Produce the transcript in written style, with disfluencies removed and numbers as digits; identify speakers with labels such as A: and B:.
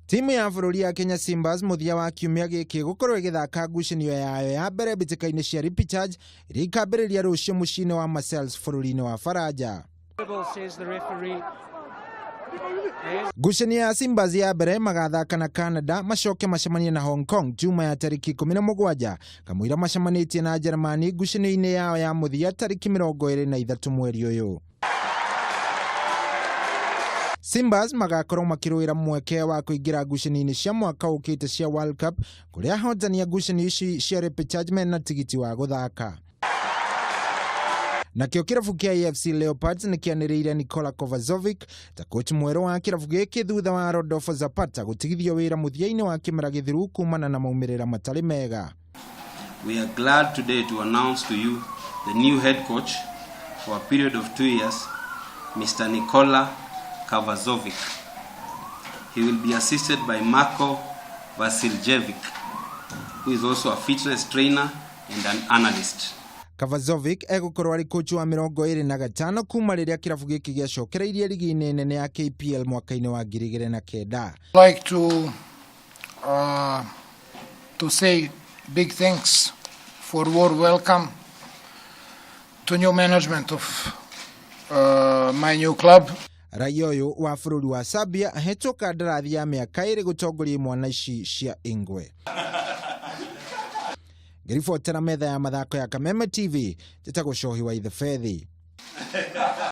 A: Timu ya bũrũri ya Kenya Simbas muthia wa kiumia gĩkĩ gũkorwo ĩgĩthaka ngucanio yayo ya mbere mbĩtĩka-inĩ cia Leopards iria ikambĩrĩria rũciũ mũciĩ-inĩ wa Marseilles bũrũri-inĩ wa Faranja. Ngucanio ya Simbas ya mbere magathaka na Canada macoke macemanie na Hong Kong juma ya tariki 17, kamũira macemanĩtie na Germany ngucanio-inĩ yao ya mũthia tariki 23 mweri ũyũ. Simbas magakorwo makĩrũĩra mweke wa kũingĩra ngucanio-inĩ cia mwaka ũkĩte cia World Cup kũrĩa ahotani ngucanio ici cia Leopards mena tigiti wa gũthaka. Nakĩo kĩrabu kĩa AFC Leopards nĩkĩanĩrĩire Nicola Kavazovic ta kocha mweru wa kĩrabu gĩkĩ thutha wa Rodolfo Zapata gũtigithio wĩra mũthia-inĩ wa kĩmera gĩthiru kumana na maumĩrĩra matarĩ mega.
B: We are glad today to announce to you the new head coach for a period of 2 years, Mr. Nicola Kavazovic. He will be assisted by Marco Vasiljevic, who is also a fitness trainer and an analyst.
A: Kavazovic egũkorwo arĩ kocha wa 25 kuma rĩrĩa kĩrabu gĩkĩ gĩacokereirie ligi-inĩ nene ya KPL mwaka-inĩ wa 2009.
C: Like to say big thanks for warm welcome to new management of my new club.
A: Raia ũyũ wa bũrũri wa Serbia ahetwo kandarathi ya mĩaka 2 gũtongoria imwana ici cia Ingwe. Ngĩribotera metha ya mathako ya Kameme TV, njĩtagwo Cohi wa Ithebethi.